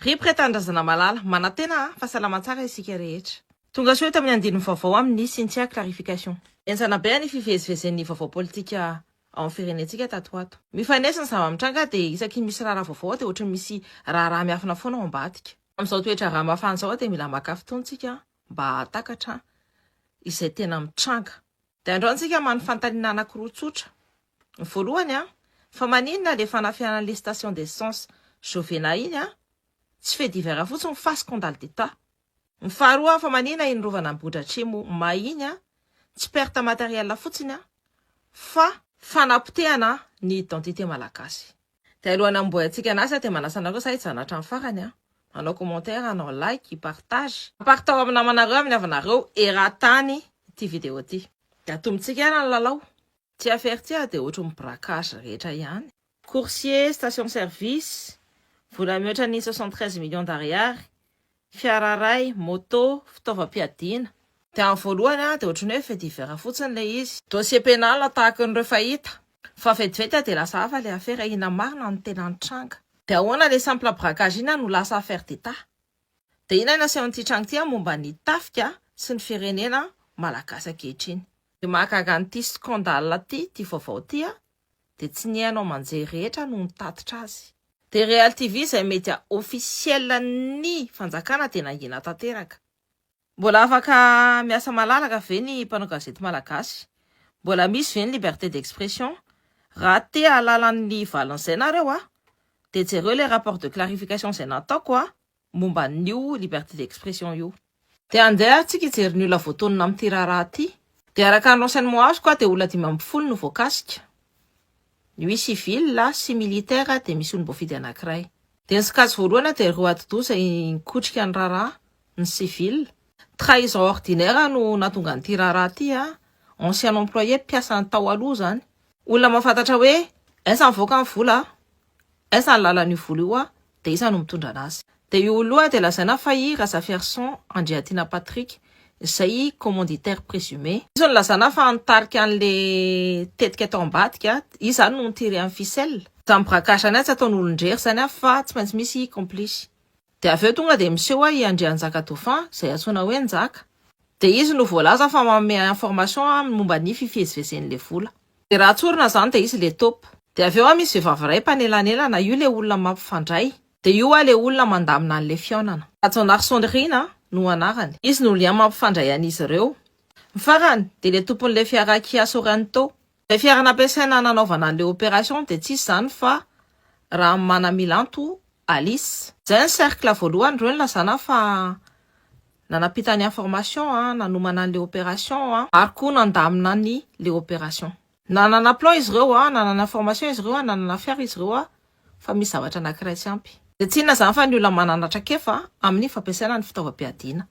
Ry pretandrazana malala, manatena fahasalamantsara isika rehetra. Tonga soa eto amin'ny andininy vaovao amin'ny Cynthia clarification. Ensana be ny fivezivezen'ny vaovao politika ao amin'ny firenentsika tato ato. Mifanesy ny zava-mitranga dia isaky misy raharaha vaovao dia ohatry misy raharaha miafina foana ao ambadika. Amin'izao toetra raha mafana zao dia mila maka fotoantsika mba hatakatra izay tena mitranga. Dia androantsika manofantaniana anankiroa tsotra. Ny voalohany fa maninona le fanafiana les stations d'essence Jovena iny tsy fait divers fotsiny fa scandale d'État. Ny faharoa fa maninona iny rovana Ambohidratrimo mahiny tsy perte matériel fotsiny fa fanapotehana ny identité malagasy. Dia alohany amboayantsika anazy dia manasa anareo sa hijanatra amin'ny farany manao commentaire, anao like, partage. Apartao amin'ny namanareo amin'ny havanareo eran-tany ity vidéo ity. Dia tombontsika ny lalao. Ty affaire ty dia ohatry ny braquage rehetra ihany. Coursier, station service, vola mihoatra ny 73 millions d'ariary, fiara ray, moto, fitaovam-piadiana. Dia amin'ny voalohany dia ohatry ny hoe fait divers fotsiny le izy. Dossier pénal tahaka n'ireo fahita. Fa vetivety dia lasa hafa le affaire ina marina no tena nitranga. Dia ahoana le simple braquage ina no lasa affaire d'État. Dia ina nasehon'ity tranga ty momba ny tafika sy ny firenena malagasy ankehitriny. Dia mahagaga an'ity scandale ty vaovao ty dia tsy nihainao manjery rehetra no mitatitra azy. Dia Real TV izay média officiel ny fanjakana dia nangina tanteraka. Mbola afaka miasa malalaka ve ny mpanao gazety malagasy? Mbola misy ve ny liberté d'expression? Raha te alalan'ny valan'izay nareo dia jereo le rapport de clarification izay nataoko momba n'io liberté d'expression io. Dia andeha tsika hijery ny olona voatonona amin'ity raharaha ty. Dia araka ny renseignement azoko dia olona 5 no voakasika. 8 civil sy militaire dia misy olom-boafidy anankiray. Dia ny sokajy voalohany dia ireo atidoha izay nikotrika ny raharaha, ny civil. Trahison ordinaire no natonga n'ity raharaha ty ancien employé mpiasa ny tao aloha zany. Olona mahafantatra hoe esa mivoaka ny vola, esa ny lalan'io vola io dia isa no mitondra anazy. Dia io oloha dia lazaina fa i Razaferson Andriatina Patrick izay commanditaire présumé. Izy no lazaina fa nitarika an'le tetika tao ambadika, izy zany no nitiré amin'ny ficelle. Izany braquage tsy ataon'olon-drery zany fa tsy maintsy misy complice. Dia avy eo tonga dia miseho i Andrianjaka Dauphin izay antsoina hoe Njaka. Dia izy no voalaza fa manome information momba ny fivezivezen'le vola. Dia raha tsorina zany dia izy le topo. Dia avy eo misy vehivavy iray mpanelanelana, io le olona mampifandray. Dia io le olona mandamina an'le fionana. Atsonary Sondrina no anarany. Izy no liam mampifandray an'izy ireo. Ny farany dia le tompon'le fiara Kia Sorento. Le fiara nampiasaina nanaovana an'le opération dia tsisy zany fa raha Manamilanto Alice. Zay ny cercle voalohany ireo ny lazana fa nanapita ny information nanomana an'le opération ary koa nandamina ny le opération. Nanana plan izy ireo nanana information izy ireo nanana fiara izy ireo fa misy zavatra anankiray tsy ampy. Dia tsy inona zany fa ny olona mananatra-kefa amin'ny fampiasana ny fitaovam-piadiana.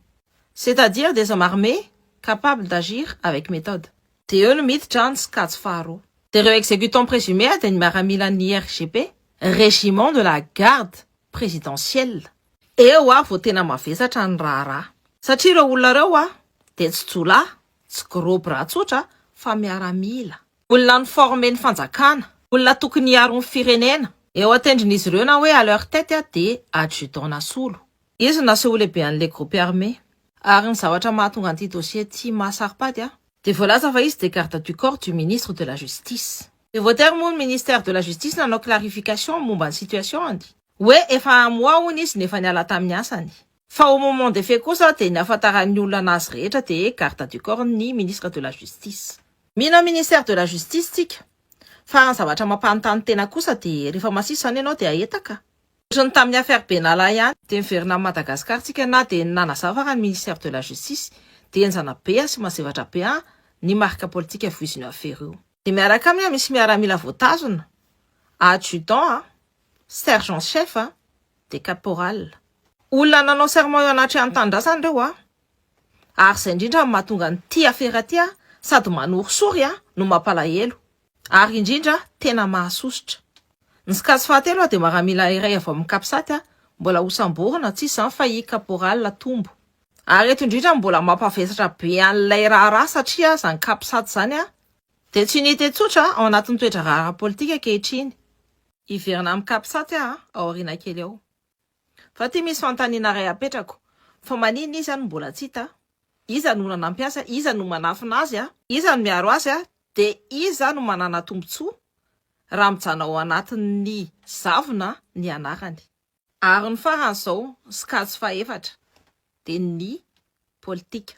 C'est-à-dire des hommes armés capables d'agir avec méthode. Dia eo no miditra ny sokajy faharoa. Dia ireo exécutant présumé dia ny miaramila ny RGP, régiment de la garde présidentielle. Eo vao tena mavesatra ny raharaha. Satria ireo olona ireo dia tsy jolahy, tsy gros bras tsotra fa miaramila. Olona ny formé ny fanjakana, olona tokony hiaro ny firenena. Eo atendrin'izy ireo na hoe à leur tête dia adjudant Nasolo. Izy naseho lehibe an'le groupe armé. Ary ny zavatra mahatonga an'ity dossier ty mahasaripady dia voalaza fa izy dia garde du corps du ministre de la justice. Dia voatery moa ny ministère de la justice nanao clarification momba ny situation any. Hoe efa mois hono izy nefa niala tamin'ny asany. Fa au moment des faits kosa dia ny afantaran'ny olona anazy rehetra dia garde du corps ny ministre de la justice. Mina ministère de la justice tika. Fa ny zavatra mampanontany tena kosa dia rehefa masisa any ianao dia ahetaka. Ohatry ny tamin'ny affaire Benalla ihany dia miverina amin'ny Madagasikara tsika na dia nanazavaka ny ministère de la justice dia enjana be sy mazevatra be ny marika politika voizin'io affaire io. Dia miaraka aminy misy miaramila voatazona, adjudant, sergent chef dia caporal. Olona nanao serment eo anaty an-tanindrazana ireo ary izay indrindra mahatonga n'ity affaire ty sady manorosory no mampalahelo ary indrindra tena mahasosotra. Ny sokajy fahatelo dia miaramila iray avy amin'ny Kapisaty mbola hosamborina tsisy zany fa i caporal Tombo. Ary eto indrindra mbola mampavesatra be an'ilay raharaha satria zany Kapisaty zany dia tsy nity tsotra ao anatin'ny toetra raharaha politika ankehitriny. Iverina amin'ny Kapisaty ao aoriana kely ao. fa ty misy fanontaniana ray apetrako fa manina izy any mbola tsy hita iza no nanampiasa iza no manafina azy iza no miaro azy de iza no manana tombontsoa raha mijana ao anatin'ny zavona ny anarany ary ny faran'izao skatso faefatra de ny politika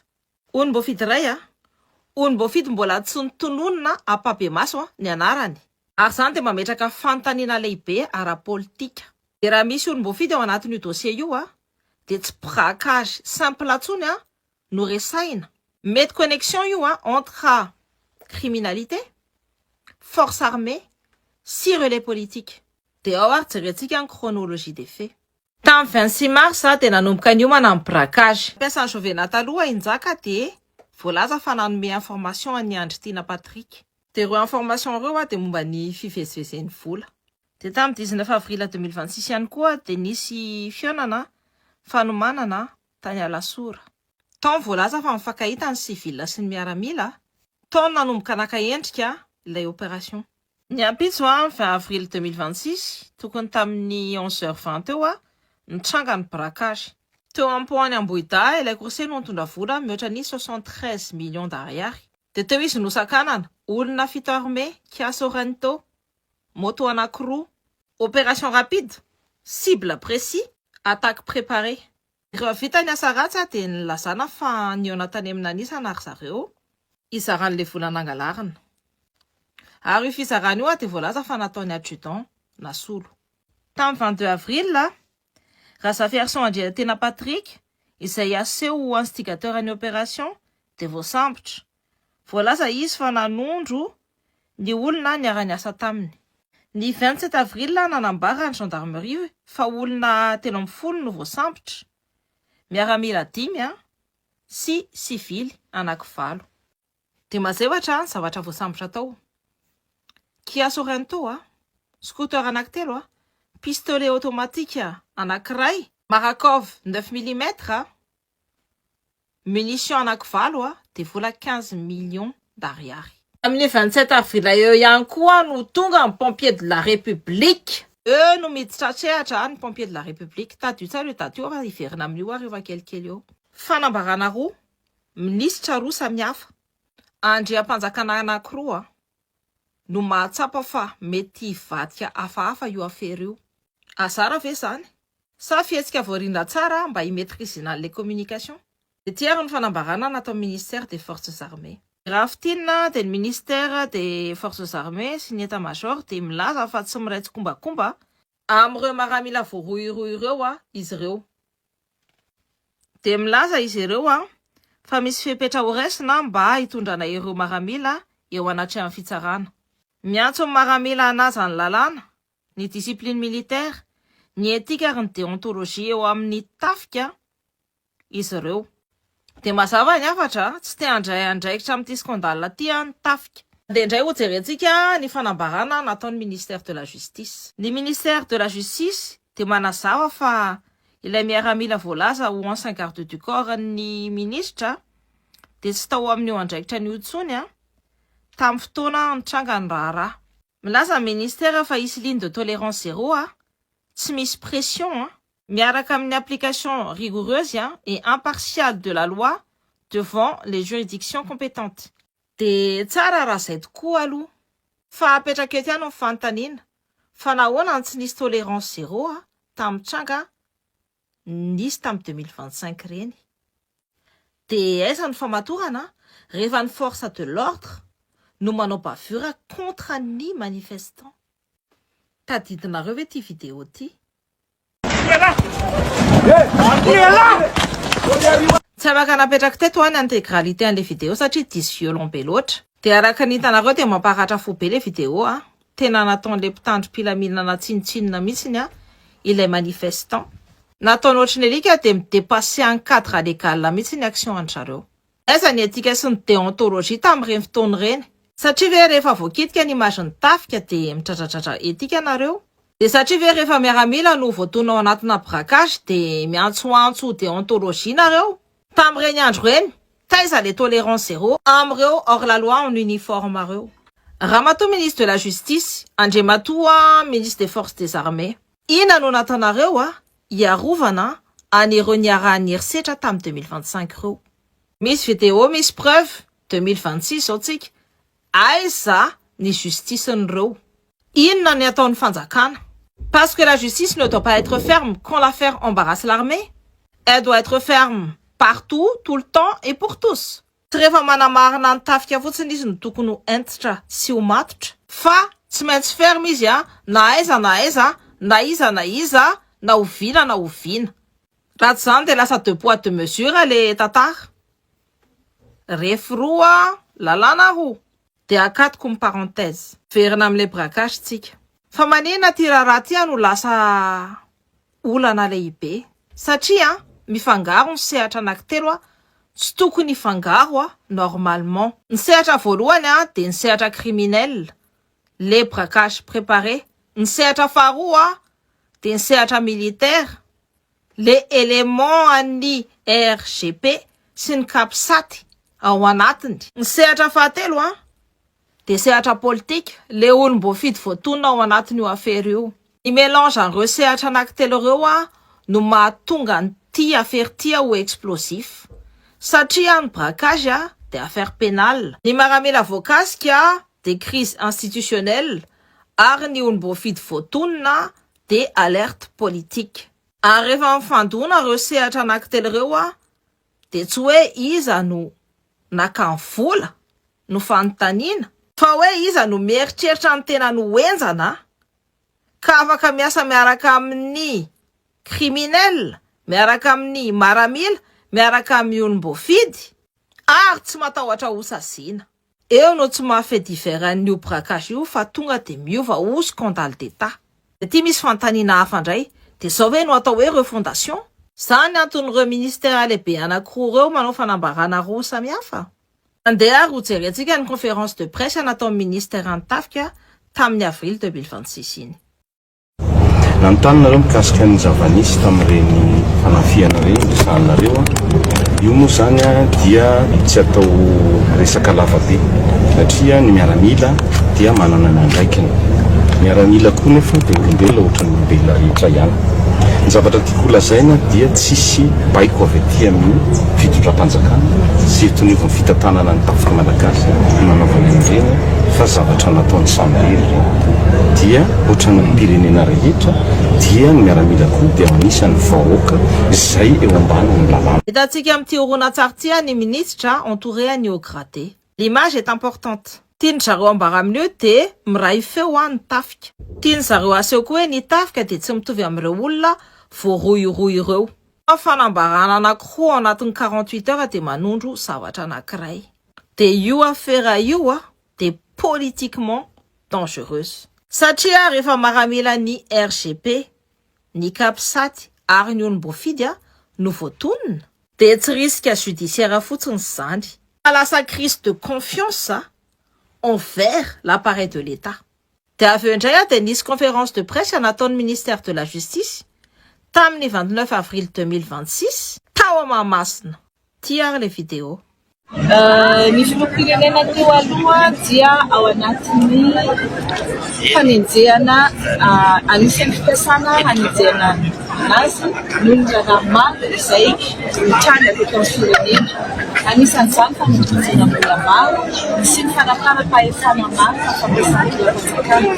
ony mbo fidy ray ony mbo fidy mbola tsy nitononona apabe maso ny anarany ary zany de mametraka fanontaniana lehibe ara-politika de raha misy ony mbo fidy ao anatin'io dossier io de tsy braquage simple atsony no resaina mety connexion io entre criminalité force armée sy relais politique de ao ary jerentsika ny chronologie des faits tamin'ny 26 mars de nanomboka an'io manano braquage mpiasan'ny Jovena taloha injaka de voalaza fa nanome information an'ny Andry Tina Patrick de ireo information ireo de momba ny fivezivezen'ny vola de tamin'ny 19 avril 2026 ihany koa de nisy fionana fanomanana tany Alasora taon voalaza fa mifankahita ny civil sy ny miaramila taon nanomboka naka-endrika ilay opération ny ampitso 20 avril 2026 tokony tamin'ny 11h20 eo nitranga ny braquage teo ampoany Ambohida ilay course no nitondra vola mihoatra ny 73 millions d'ariary de teo izy nosakanana olona fito armé Kia Sorento moto anankiroa opération rapide cible précis attaque préparée rehefa vita ny asa ratsy de nilazana fa niona tany amin'ny anisana ary zareo izaran'le vola nangalarina ary io fizarana io de voalaza fa nataony adjudant nasolo tamin'ny 22 avril Razafierson Andry Tena Patrick izay aseho instigateur any opération de voasambotra voalaza izy fa nanondro ny olona niara-niasa taminy ny 27 avril nanambara ny gendarmerie fa olona 30 no voasambotra miaramila 10 sy civil anankiroa de mazay ohatra ny zavatra voasambotra tao Kia Sorento scooter anankitelo pistolet automatique anankiray Marakov 9 mm munition anankiroa de vola 15 millions d'ariary amin'ny 27 avril eo ihany koa no tonga ny pompier de la république no miditra ny pompier de la république tadio tsara io tadio iverina amin'io rehefa kelikely eo fanambarana roa minisitra roa samihafa andriam-panjakana anankiroa no mahatsapa fa mety vadika hafahafa io affaire io azara ve zany sa fihetsika voarinda tsara mba himaîtrisena les communications de tiers ny fanambarana natao ministère des forces armées raha fitinina de ministère des forces armées sy ny état-major de milaza fa tsy miraitsy kombakomba amin'ireo maramila voaroiroa ireo izy ireo de milaza izy ireo fa misy fepetra ho raisina mba hitondrana ireo maramila eo anatry amin'ny fitsarana miantso maramila anaza ny lalàna ny discipline militaire ny éthique ary ny déontologie eo amin'ny tafika izy ireo de mazava ny afatra tsy te handray andraikitra amin'ity scandale ty ny tafika de indray ho jerentsika ny fanambarana nataon'ny ministère de la justice ny ministère de la justice de manazava fa ilay miaramila voalaza ho ancien garde du corps ny ministre de tsy tao amin'io andraikitra ny otsony tamin'ny fotoana nitranga ny raharaha milaza ministère fa isy ligne de tolérance zéro tsy misy pression miaraka amin'ny application rigoureuse et impartiale de la loi devant les juridictions compétentes de tsara raha zay tokoa aloha fa apetraka eo tiano fanontaniana fa nahoana tsy nisy tolérance zéro tamin'ny tranga nisy tamin'ny 2025 reny de aiza ny famatorana rehefa ny force de l'ordre no manao bavure contre ny manifestant tadidinareo ve ty vidéo ty tsy afaka napetraka teto any intégralité an'le vidéo satria diso violon be loatra de araka ny hitanareo de mamparatra fo be le vidéo tena nataon'le mpitandro pilaminana tsinitsinina mihitsiny ilay manifestant nataony ohatriny alika de midépassé un cadre légal mihitsy ny action any zareo aiza ny etika sy ny déontologie tamin'ireny fotoany reny satria ve rehefa voakitika ny image ny tafika de mitratratratra etika nareo de satria ve rehefa miaramila no voatonao anatina braquage de miantsoantso déontologie nareo tamin'ireny andro reny taiza le tolérance zéro amin'ireo hors la loi en uniforme areo Ramatoa ministre de la justice Andriamatoa ministre des forces des armées ina no natanareo iarovana anironiarahany herisetra tamin'ny 2025 reo. Misy vidéo misy preuve 2026 zao tsika. Aiza ny justice-n'ireo. Inona ny ataon'ny fanjakana? Parce que la justice ne doit pas être ferme quand l'affaire embarrasse l'armée. Elle doit être ferme partout, tout le temps et pour tous. Tsy rehefa manamarina ny tafika fotsiny izy no tokony ho entitra sy ho matotra. Fa tsy maintsy ferme izy na aiza na aiza, na iza na iza, na oviana na oviana. Raha tsy zany dia lasa deux poids deux mesures le tantara. Refy roa, lalàna roa. Dia akatoko ny parenthèse. Verina amin'ilay braquage tsika. Fa manina ty raharaha ty no lasa olana lehibe. Satria mifangaro ny sehatra anankitelo tsy tokony ifangaro normalement. Ny sehatra voalohany dia ny sehatra criminel, les braquages préparés. Ny sehatra faharoa dia ny sehatra militaire, les éléments an'ny RGP sy ny CAPSAT ao anatiny. Ny sehatra fahatelo dia sehatra politique, le olom-boafidy voatonona ao anatiny io affaire io. Ny mélange an'ireo sehatra anankitelo ireo no mahatonga ty affaire ty ho explosif. Satria ny braquage dia affaire pénale. Ny maramila voakasika des crises institutionnelles ary ny olom-boafidy voatonona dia alerte politique. Ary rehefa mifandona ireo sehatra anankitelo ireo dia tsy hoe iza no nakany vola no fanontaniana, fa hoe iza no mieritreritra ny tena no enjana ka afaka miasa miaraka amin'ny criminel, miaraka amin'ny maramila, miaraka amin'ny olom-boafidy ary tsy matahotra ho sasiana. Eo no tsy mahafe diveran'io braquage io fa tonga dia miova ho scandale d'État. Dia ty misy fanontaniana hafa indray, dia zao hoe no atao hoe refondation? Zany anton'ireo ministère lehibe anankiroa ireo manao fanambarana roa samihafa. Andeha ary ho jerentsika ny conférence de presse nataon'ny ministère an-tafika tamin'ny avril 2026 iny. Nanontany nareo mikasika ny zavanisy tamin'ireny fanafiana ireny resanareo. Io moa zany dia tsy atao resaka lavabe satria ny miaramila dia manana ny andraikiny. Miaramila koa nefa dia olombelona ohatra ny olombelona rehetra ihany. Ny zavatra tiako lazaina dia tsisy baiko avy aty amin'ny fitondram-panjakana sy eton'io fitantanana ny tafika malagasy nanaovana ireny fa zavatra nataon'ny sambery dia ohatra ny pirenena rehetra dia ny miaramila koa dia anisan'ny vahoaka izay eo ambanin'ny lalàna. Hitantsika amin'ity horonan-tsary ty ny ministre entouré an'ny haut gradé. L'image est importante. Tiany zareo ambara amin'io dia miray feo ny tafika. Tiany zareo aseho koa hoe ny tafika dia tsy mitovy amin'ireo olona voaroiroy ireo. Fanambarana anankiroa anatin'ny 48 heures dia manondro zavatra anankiray. Dia io affaire io dia politiquement dangereuse. Satria rehefa maramila ny RGP, ny CAPSAT ary ny olom-boafidy no voatonona dia tsy risque judiciaire fotsiny zany. Lasa crise de confiance envers l'appareil de l'État. Dia avy eo indray dia nisy conférence de presse nataon'ny ministère de la justice tamin'ny 29 avril 2026 tao Mahamasina. Ty ary le vidéo. Ny filoham-pirenena teo aloha dia ao anatin'ny fanenjehana anisan'ny fitasana hanenjehana azy noho ny ranaromanga izay mitranga teto amin'ny firenena. Anisan'izany famonjena mbola maro sy ny fanaparam-pahefana maro fampiasana fanjakana.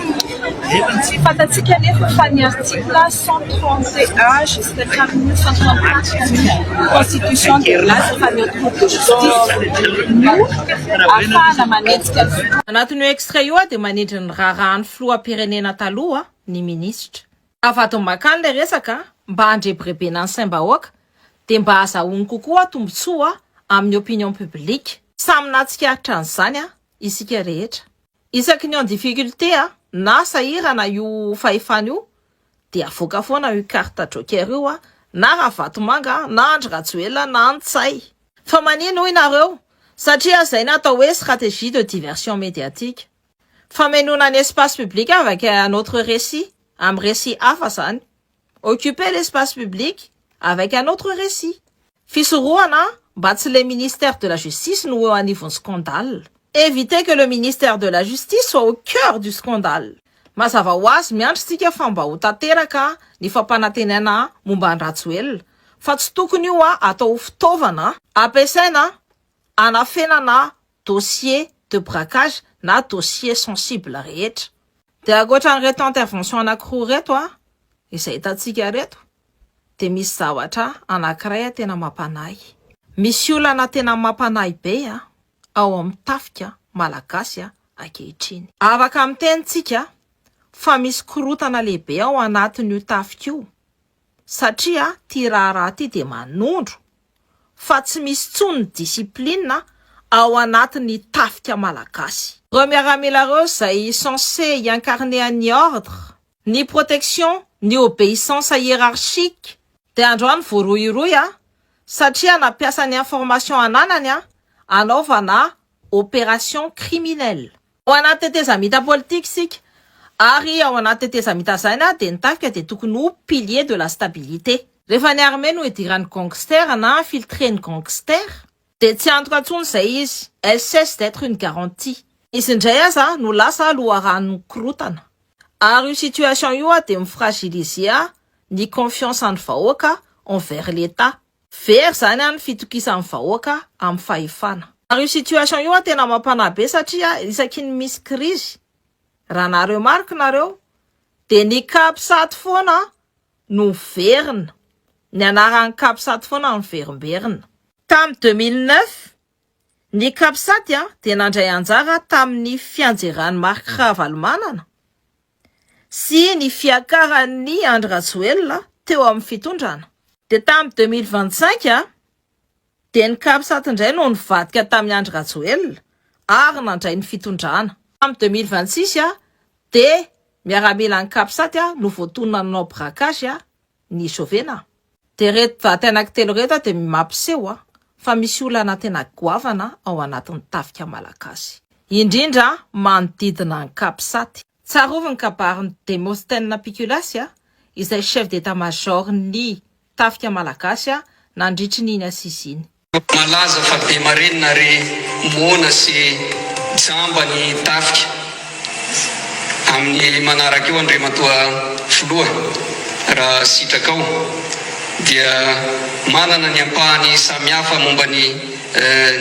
Tsy fantatsika nefa fa ny article 131 jusqu'à 134 constitution de la famille de justice no afahana manenjika anatin'io extrait io dia manindry ny raharahany filoham-pirenena taloha ny ministra. Avadiny makany le resaka mba handrebirebena ny saim-bahoaka dia mba azahoany kokoa tombotsoa amin'ny opinion publique. Samy nahatsikaritra an'izany isika rehetra. Isaky ny en difficulté na sahirana io fahefana io dia avoaka foana io carte joker io na Ravatomanga na Andry Rajoelina na Antsay. Fa manino hoy nareo? Satria zay natao hoe stratégie de diversion médiatique. Famelona ny espace public avec un autre récit, amin'ny récit hafa zany. Occuper l'espace public avec un autre récit. Fisorohana mba tsy le ministère de la justice no eo anivon'ny scandale. Éviter que le ministère de la justice soit au cœur du scandale. Mazava ho azy miandritsika fa mba ho tanteraka ny fampanantenana momba ny Ratsoel fa tsy tokony io atao fitaovana ampiasaina anafenana dossier de braquage na dossier sensible rehetra. De ankoatran'ireto intervention anankiroa reto izay hitantsika reto de misy zavatra anankiray tena mampanahy. Misy olana tena mampanahy be ao amin'ny tafika malagasy ankehitriny. Afaka mitenitsika fa misy korotana lehibe ao anatin'io tafika io satria ty raharaha ty de manondro fa tsy misy tsony discipline ao anatin'ny tafika malagasy. Ireo miaramila izay censé incarner ny ordre, ny protection, ny obéissance hiérarchique de androany voaroiroy satria nampiasa ny information ananany anaovana opération criminelle. Ao anaty tetezamita politique sika ary ao anaty tetezamita zany de ny tafika de tokony ho pilier de la stabilité. Rehefa ny armée no idiran'ny gangster na infiltrer gangster de tsy antoka tsony zay izy. Elle cesse d'être une garantie. Izy indray aza no lasa loharan'ny korotana. Ary io situation io de mifragiliser ny confiance ny vahoaka envers l'État. Very zany ny fitokisan'ny vahoaka amin'ny fahefana. Ary io situation io tena mampanahy be satria isaky ny misy crise raha nareo marika nareo de ny CAPSAT foana no verina. Ny anaran'ny CAPSAT foana no verimberina. Tamin'ny 2009 ny CAPSAT de nandray anjara tamin'ny fianjeran'ny Marc Ravalomanana sy ny fiakaran'ny Andry Rajoelina teo amin'ny fitondrana. De tamin'ny 2025 de ny CAPSAT indray no nivadika tamin'ny Andry Rajoelina ary nandray ny fitondrana. Tamin'ny 2026 de miaramila ny CAPSAT no voatonona nanao braquage ny Jovena. De reto vaty anankitelo reto de mampiseho fa misy olana tena goavana ao anatin'ny tafika malagasy. Indrindra manodidina ny CAPSAT. Tsaroviny kabarin'ny Demosthène Piculas izay chef d'état-major ny tafika malagasy nandritry n'iny asiziny. Malaza fa be marenina ry mona sy jamba ny tafika amin'ny manaraka eo Andriamatoa Filoha raha sitrakao dia manana ny ampahany samihafa momba ny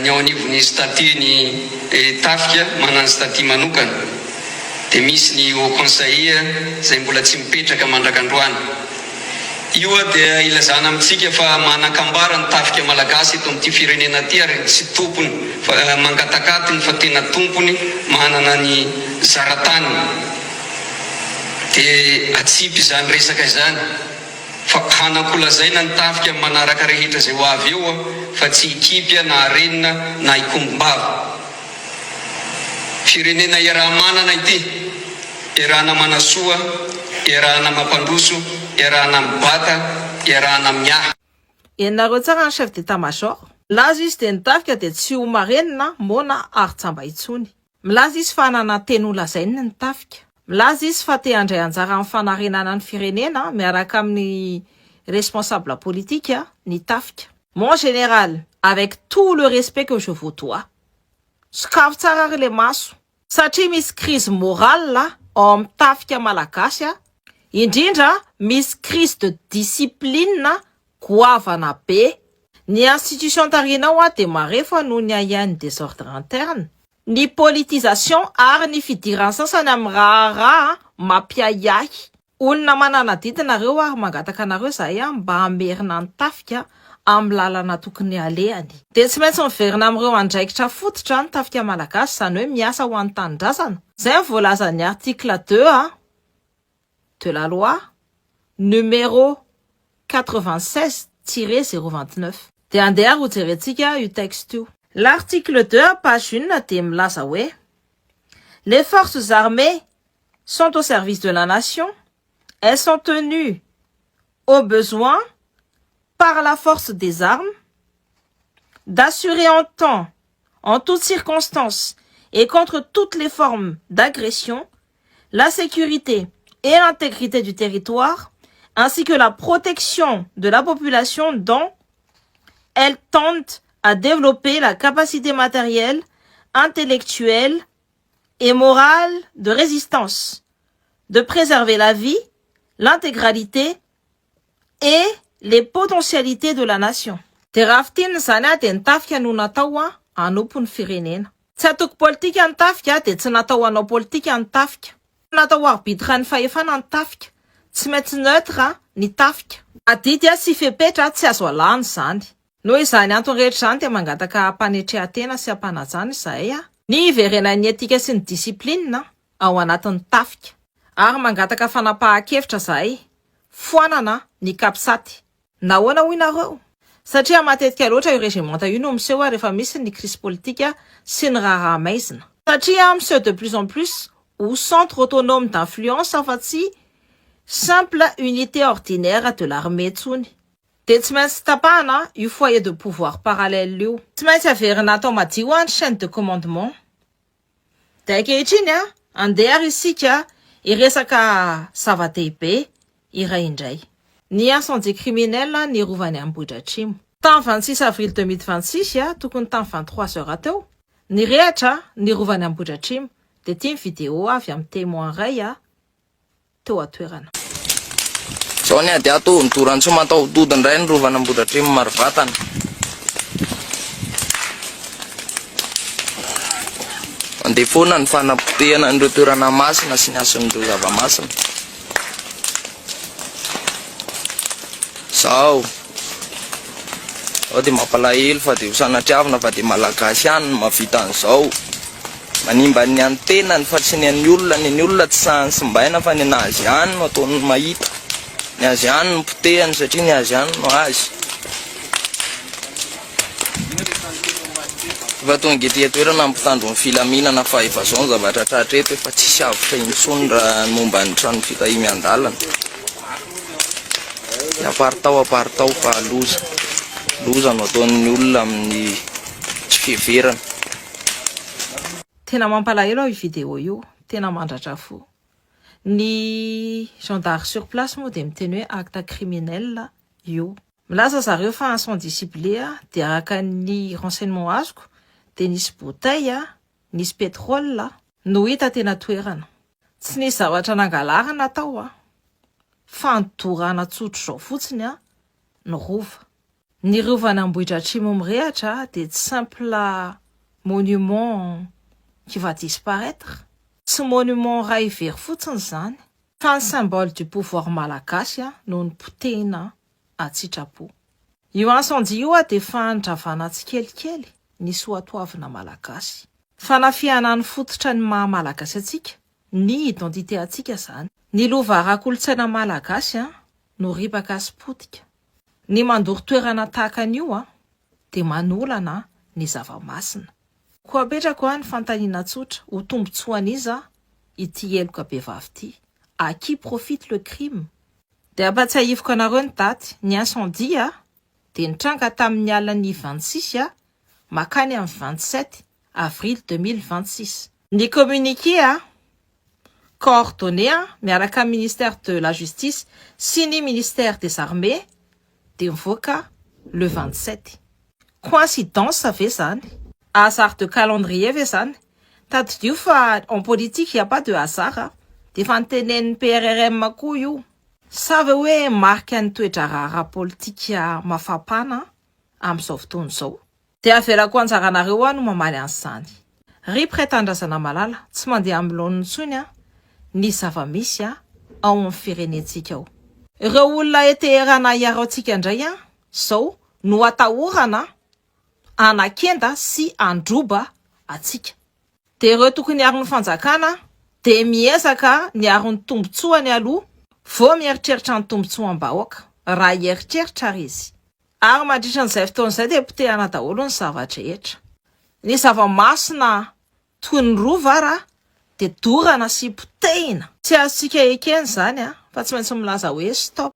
ao anivon'ny statut ny tafika manana statut manokana de misy ny haut conseiller zay mbola tsy mipetraka mandrakandroany. Io dia ilazana amintsika fa manakambara ny tafika malagasy eto amin'ity firenena ty ary tsy tompony fa mangatakatiny fa tena tompony manana ny zaratany de atsipy zany resaka izany fa hanakolazaina ny tafika manaraka rehetra zay ho avy eo fa tsy ikipy na arenina na ikombava. Firenena iaraha-manana ity, iarahana manasoa, iarahana mampandroso, iarahana mibata, iarahana miaha. Enareo tsara ny chef d'état-major. Milaza izy de ny tafika de tsy ho marenina mona ary tsamba itsony. Milaza izy fa anana teny ho lazaina ny tafika. Milaza izy fa te handray anjara amin'ny fanarenana ny firenena miaraka amin'ny responsable politique ny tafika. Mon général, avec tout le respect que je vous dois, sokafo tsara ary le maso satria misy crise morale ao amin'ny tafika malagasy indrindra misy crise de discipline goavana be. Ny institution tarinao de marefa no ny ahian'ny désordre interne, ny politisation ary ny fidirany sasany amin'ny raha mampiahiahy. Olona manana didinareo ary mangataka anareo zay mba hamerina ny tafika amin'ny lalana tokony alehany. De tsy maintsy miverina amin'ireo andraikitra fototra ny tafika malagasy zany hoe miasa ho an'ny tanindrazana. Zay voalaza ny article 2 de la loi numéro 96-029. De andeha ho jerentsika io texte io. L'article 2 page 1 de milaza hoe: les forces armées sont au service de la nation. Elles sont tenues au besoin par la force des armes d'assurer en temps, en toutes circonstances et contre toutes les formes d'agression, la sécurité et l'intégrité du territoire, ainsi que la protection de la population dont elles tendent à développer la capacité matérielle, intellectuelle et morale de résistance, de préserver la vie, l'intégralité et les potentialités de la nation. De rafitina zany a de nitafika no natao a anompo ny firenena. Tsy atoko politika ny tafika de tsy natao anao politika ny tafika. Natao arbitra ny fahefana ny tafika. Tsy maintsy neutre ny tafika. Adidy sy fepetra tsy azo alàny zany. Noho izany antony rehetra zany de mangataka mpanetrehatena sy ampanajana izahay ny iverenan'ny etika sy ny disiplinina ao anatin'ny tafika. Ary mangataka fanapahan-kevitra zahay foanana ny kapisaty. Nahoana hoy nareo? Satria matetika loatra io régimenta io no miseho rehefa misy ny crise politique sy ny raha maizina. Satria miseho de plus en plus au centre autonome d'influence fa tsy simple unité ordinaire de l'armée tsony. De tsy maintsy tapahana io foyer de pouvoir parallèle io. Tsy maintsy averina atao madio ny chaîne de commandement. De ankehitriny andeha isika iresaka zava-dehibe iray indray. Ny incendie criminel ny rovany Ambohidratrimo. Tamin'ny 26 avril 2026 tokony tamin'ny 23 heures teo ny rehatra ny rovany Ambohidratrimo. De ity ny vidéo avy amin'ny témoin ray teo atoerana. Zao ny ady ato nidoran'ny tsy matahododiny ray ny rovana Ambohidratrimo Marivatana. Andefona ny fanapotehana n'ireo toerana masina sy ny ason'ireo zava-masina. Zao dia mampalahelo fa dia hosanatriavina fa dia malagasy ihany no mahavita an'izao. Manimba ny antena ny fatsinian'ny olona tsy sahany simbaina fa ny anazy ihany no ataony mahita. Ny azy ihany no potehany satria ny azy ihany no azy. Fa tonga ety toerana mpitandro ny filaminana fa efa zao ny zavatra tratreto efa tsisy avotra intsony raha momba ny trano fitahimy an-dalana. Aparitao fa loza no ataon'ny olona amin'ny tsy fiheverana. Tena mampalahelo io vidéo io, tena mandratra fo. Ny gendarme sur place moa de miteny hoe acte criminel io. Milaza zareo fa incendie ciblé de araka ny renseignement azoko de nisy bouteille nisy pétrole no hita tena toerana. Tsy nisy zavatra nangalarana tao fa nidorana tsotro zao fotsiny ny rova. Ny rovana Ambohidratrimo mirehatra de tsy simple monument qui va disparaître. Tsy monument ray very fotsiny zany fa ny symbole du pouvoir malagasy no ny potehina atsitrapo. Io incendie io de fanodravana tsikelikely ny soatoavina malagasy. Fanafiana ny fototra ny maha malagasy atsika, ny identité atsika zany. Ny lova ara-kolontsaina malagasy no ripaka sy potika. Ny mandoro toerana tahaka an'io de manolana ny zava-masina. Koa apetrako ny fantaniana tsotra ho tombotsoan'iza ity eloka behivavy ity. À qui profite le crime? De ampatsiahivoka anareo ny daty ny incendie de nitranga tamin'ny alan'ny 26 makany amin'ny 27 avril 2026. Ny communiqué coordonné miaraka amin'ny ministère de la justice sy ny ministère des armées de mivoaka le 27. Coïncidence ve zany? Hasard de calendrier ve zany? Tadidio fa en politique il n'y a pas de hasard. De fa nitenen'ny PRRM koa io. Sa ve hoe marika ny toetra rara politika mafapana amin'izao fotoana izao. De avelako anjaranareo no mamaly an'izany. Ry pretandrazana malala tsy mandeha amin'ny laoniny intsony ny zava-misy ao amin'ny firenentsika ao. Ireo olona eteherana hiaro antsika indray zao no atahorana anakenda sy androba atsika. De ireo tokony hiaro ny fanjakana de miezaka ny aro ny tombotsoany aloha vao mieritreritra ny tombotsoam-bahoaka raha hieritreritra ary izy. Ary mandritra n'izay fotoan'izay de potehana daholo ny zavatra rehetra. Ny zava-masina toy ny rova de dorana sy potehina. Tsy azontsika ekeny zany fa tsy maintsy milaza hoe stop.